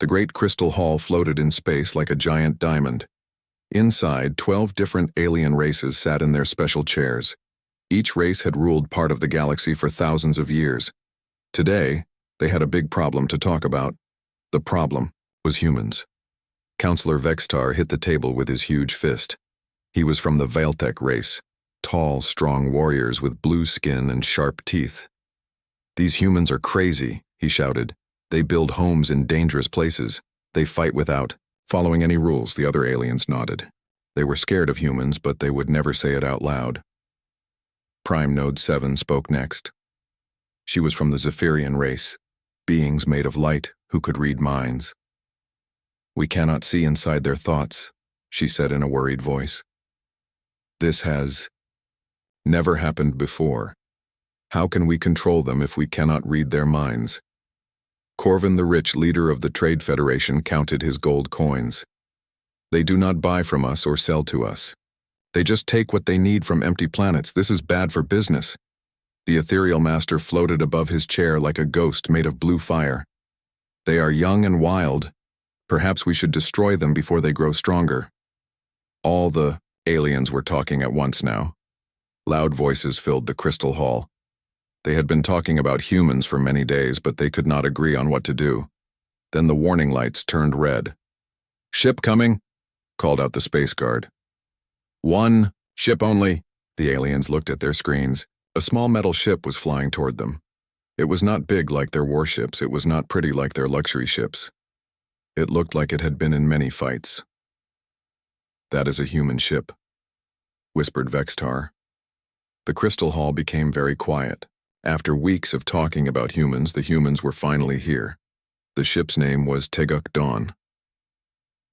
The great crystal hall floated in space like a giant diamond. Inside, 12 different alien races sat in their special chairs. Each race had ruled part of the galaxy for thousands of years. Today, they had a big problem to talk about. The problem was humans. Counselor Vextar hit the table with his huge fist. He was from the Vailtech race, tall, strong warriors with blue skin and sharp teeth. "These humans are crazy," he shouted. "They build homes in dangerous places. They fight without following any rules." The other aliens nodded. They were scared of humans, but they would never say it out loud. Prime Node 7 spoke next. She was from the Zephyrian race, beings made of light who could read minds. "We cannot see inside their thoughts," she said in a worried voice. "This has never happened before. How can we control them if we cannot read their minds?" Corvin the Rich, leader of the Trade Federation, counted his gold coins. "They do not buy from us or sell to us. They just take what they need from empty planets. This is bad for business." The ethereal master floated above his chair like a ghost made of blue fire. "They are young and wild. Perhaps we should destroy them before they grow stronger." All the aliens were talking at once now. Loud voices filled the crystal hall. They had been talking about humans for many days, but they could not agree on what to do. Then the warning lights turned red. "Ship coming," called out the space guard. "One ship only." The aliens looked at their screens. A small metal ship was flying toward them. It was not big like their warships. It was not pretty like their luxury ships. It looked like it had been in many fights. "That is a human ship," whispered Vextar. The crystal hall became very quiet. After weeks of talking about humans, the humans were finally here. The ship's name was Teguk Dawn.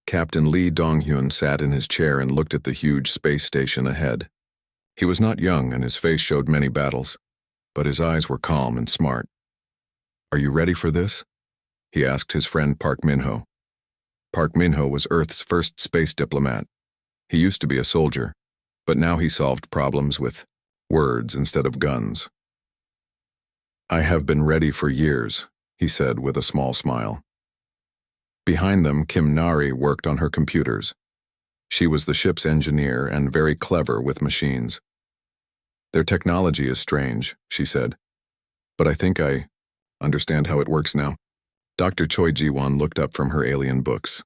Captain Lee Donghyun sat in his chair and looked at the huge space station ahead. He was not young and his face showed many battles, but his eyes were calm and smart. "Are you ready for this?" he asked his friend Park Minho. Park Minho was Earth's first space diplomat. He used to be a soldier, but now he solved problems with words instead of guns. "I have been ready for years," he said with a small smile. Behind them, Kim Nari worked on her computers. She was the ship's engineer and very clever with machines. "Their technology is strange," she said, "but I think I understand how it works now." Dr. Choi Ji-won looked up from her alien books.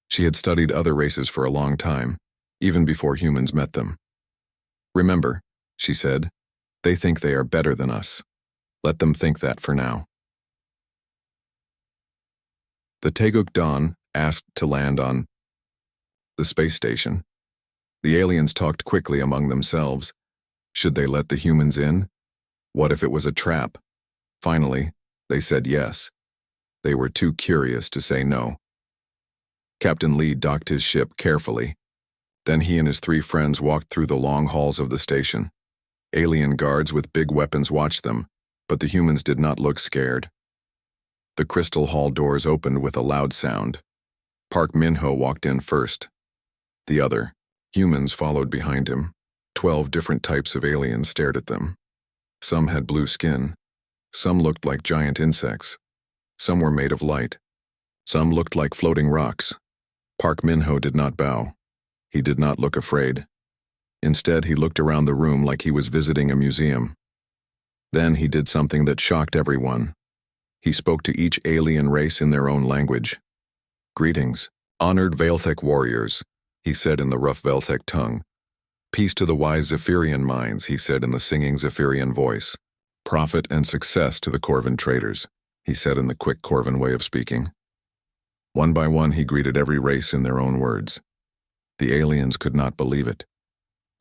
She had studied other races for a long time, even before humans met them. "Remember," she said, "they think they are better than us. Let them think that for now." The Teguk Dawn asked to land on the space station. The aliens talked quickly among themselves. Should they let the humans in? What if it was a trap? Finally, they said yes. They were too curious to say no. Captain Lee docked his ship carefully. Then he and his 3 friends walked through the long halls of the station. Alien guards with big weapons watched them, but the humans did not look scared. The crystal hall doors opened with a loud sound. Park Minho walked in first. The other humans followed behind him. 12 different types of aliens stared at them. Some had blue skin. Some looked like giant insects. Some were made of light. Some looked like floating rocks. Park Minho did not bow. He did not look afraid. Instead, he looked around the room like he was visiting a museum. Then he did something that shocked everyone. He spoke to each alien race in their own language. "Greetings, honored Vailtech warriors," he said in the rough Vailtech tongue. "Peace to the wise Zephyrian minds," he said in the singing Zephyrian voice. "Profit and success to the Corvin traders," he said in the quick Corvin way of speaking. One by one, he greeted every race in their own words. The aliens could not believe it.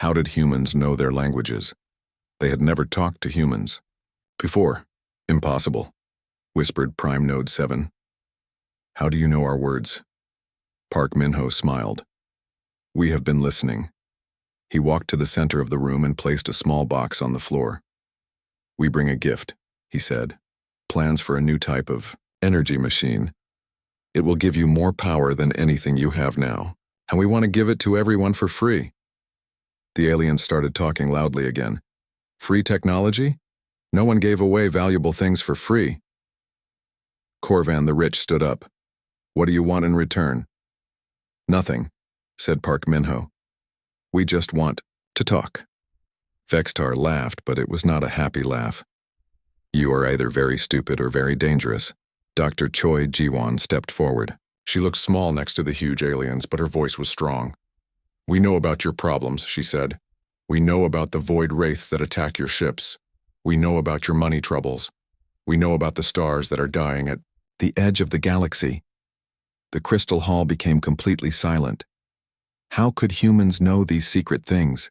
How did humans know their languages? They had never talked to humans before. "Impossible," whispered Prime Node 7. "How do you know our words?" Park Minho smiled. "We have been listening." He walked to the center of the room and placed a small box on the floor. "We bring a gift," he said. "Plans for a new type of energy machine. It will give you more power than anything you have now, and we want to give it to everyone for free." The aliens started talking loudly again. "Free technology? No one gave away valuable things for free." Corvan the Rich stood up. What do you want in return? Nothing, said Park Minho. We just want to talk. Vextar laughed, but it was not a happy laugh. You are either very stupid or very dangerous. Dr. Choi Ji-won stepped forward. She looked small next to the huge aliens, but her voice was strong. We know about your problems, she said. We know about the void wraiths that attack your ships. We know about your money troubles. We know about the stars that are dying at the edge of the galaxy. The crystal hall became completely silent. How could humans know these secret things?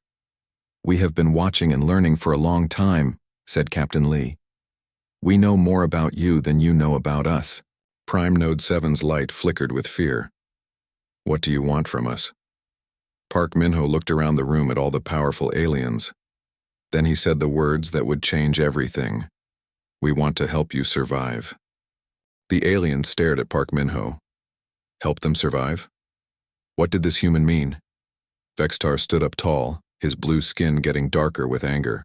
We have been watching and learning for a long time, said Captain Lee. We know more about you than you know about us. Prime Node 7's light flickered with fear. What do you want from us? Park Minho looked around the room at all the powerful aliens. Then he said the words that would change everything. We want to help you survive. The aliens stared at Park Minho. Help them survive? What did this human mean? Vextar stood up tall, his blue skin getting darker with anger.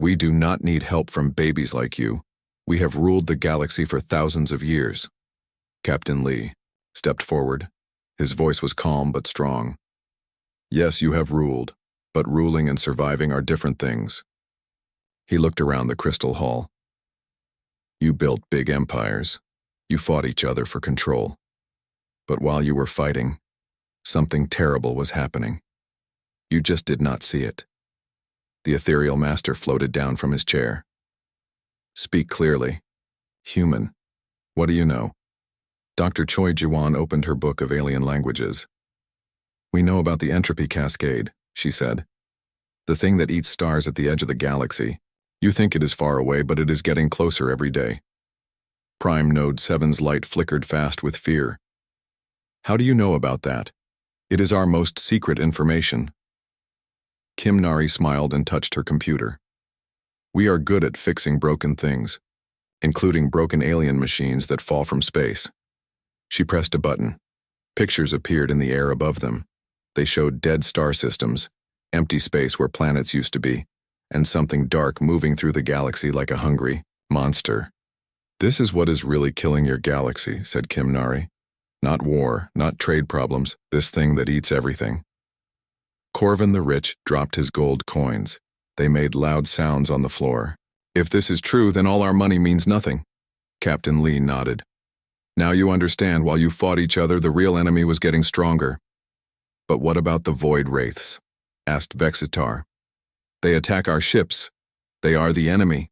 We do not need help from babies like you. We have ruled the galaxy for thousands of years. Captain Lee stepped forward. His voice was calm but strong. Yes, you have ruled, but ruling and surviving are different things. He looked around the crystal hall. You built big empires. You fought each other for control. But while you were fighting, something terrible was happening. You just did not see it. The ethereal master floated down from his chair. Speak clearly. Human. What do you know? Dr. Choi Ji-won opened her book of alien languages. We know about the entropy cascade, she said. The thing that eats stars at the edge of the galaxy. You think it is far away, but it is getting closer every day. Prime Node 7's light flickered fast with fear. How do you know about that? It is our most secret information. Kim Nari smiled and touched her computer. We are good at fixing broken things, including broken alien machines that fall from space. She pressed a button. Pictures appeared in the air above them. They showed dead star systems, empty space where planets used to be, and something dark moving through the galaxy like a hungry monster. This is what is really killing your galaxy, said Kim Nari. Not war, not trade problems, this thing that eats everything. Corvin the Rich dropped his gold coins. They made loud sounds on the floor. If this is true, then all our money means nothing. Captain Lee nodded. Now you understand, while you fought each other, the real enemy was getting stronger. But what about the void wraiths? Asked Vexitar. They attack our ships. They are the enemy.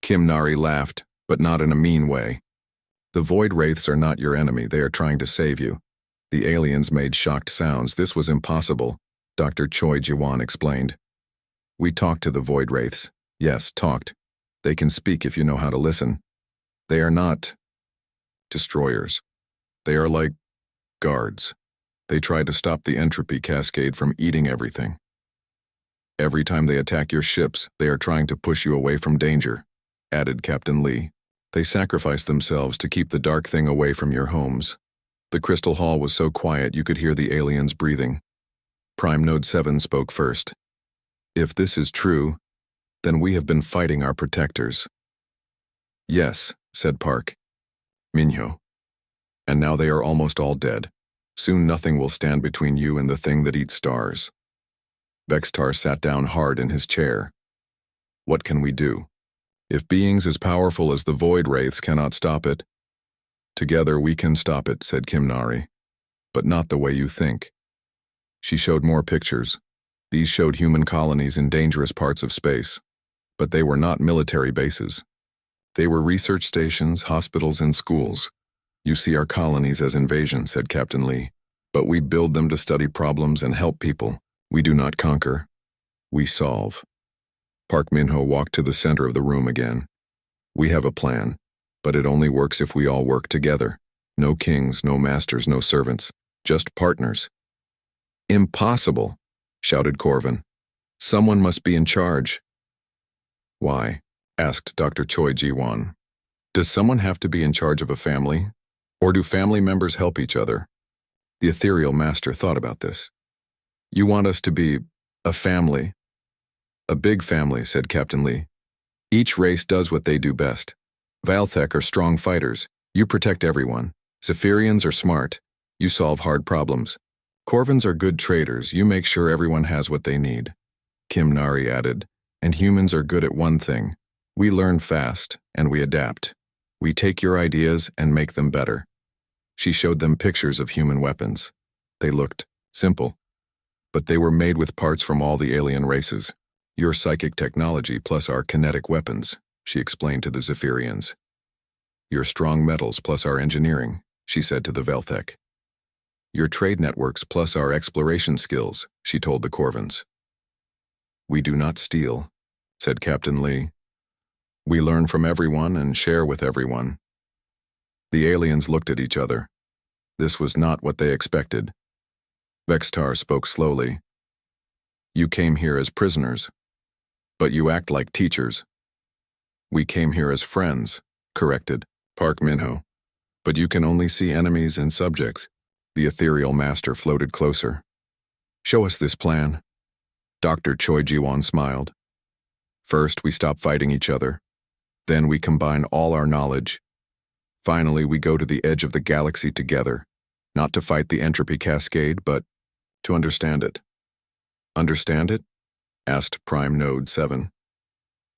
Kim Nari laughed, but not in a mean way. The void wraiths are not your enemy, they are trying to save you. The aliens made shocked sounds. This was impossible, Dr. Choi Ji-won explained. We talked to the void wraiths. Yes, talked. They can speak if you know how to listen. They are not destroyers. They are like guards. They try to stop the entropy cascade from eating everything. Every time they attack your ships, they are trying to push you away from danger, added Captain Lee. They sacrifice themselves to keep the dark thing away from your homes. The crystal hall was so quiet you could hear the aliens breathing. Prime Node 7 spoke first. If this is true, then we have been fighting our protectors. Yes, said Park Minho. And now they are almost all dead. Soon nothing will stand between you and the thing that eats stars. Vextar sat down hard in his chair. What can we do? If beings as powerful as the void wraiths cannot stop it, together we can stop it, said Kim Nari. But not the way you think. She showed more pictures. These showed human colonies in dangerous parts of space. But they were not military bases. They were research stations, hospitals, and schools. You see our colonies as invasion, said Captain Lee. But we build them to study problems and help people. We do not conquer. We solve. Park Minho walked to the center of the room again. We have a plan, but it only works if we all work together. No kings, no masters, no servants, just partners. Impossible, shouted Corvin. Someone must be in charge. Why? Asked Dr. Choi Ji-won. Does someone have to be in charge of a family? Or do family members help each other? The ethereal master thought about this. You want us to be a family. A big family, said Captain Lee. Each race does what they do best. Valthek are strong fighters. You protect everyone. Zephyrians are smart. You solve hard problems. Corvins are good traders. You make sure everyone has what they need. Kim Nari added, and humans are good at one thing. We learn fast, and we adapt. We take your ideas and make them better. She showed them pictures of human weapons. They looked simple, but they were made with parts from all the alien races. Your psychic technology plus our kinetic weapons, she explained to the Zephyrians. Your strong metals plus our engineering, she said to the Velthek. Your trade networks plus our exploration skills, she told the Corvins. We do not steal, said Captain Lee. We learn from everyone and share with everyone. The aliens looked at each other. This was not what they expected. Vextar spoke slowly. You came here as prisoners, but you act like teachers. We came here as friends, corrected Park Minho. But you can only see enemies and subjects. The ethereal master floated closer. Show us this plan. Dr. Choi Ji-won smiled. First, we stop fighting each other. Then we combine all our knowledge. Finally, we go to the edge of the galaxy together, not to fight the entropy cascade, but to understand it. Understand it? Asked Prime Node 7.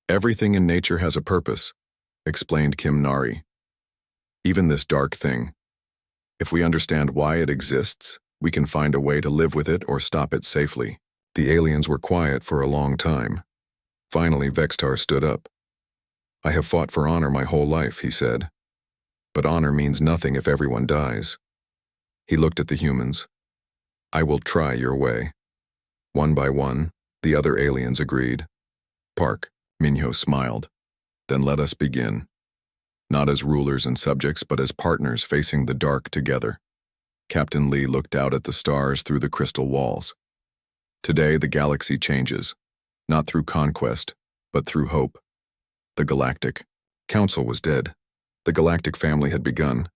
Everything in nature has a purpose, explained Kim Nari. Even this dark thing. If we understand why it exists, we can find a way to live with it or stop it safely. The aliens were quiet for a long time. Finally, Vextar stood up. I have fought for honor my whole life, he said. But honor means nothing if everyone dies. He looked at the humans. I will try your way. One by one, the other aliens agreed. Park, Minho smiled. Then let us begin. Not as rulers and subjects, but as partners facing the dark together. Captain Lee looked out at the stars through the crystal walls. Today, the galaxy changes, not through conquest, but through hope. The Galactic Council was dead. The Galactic family had begun.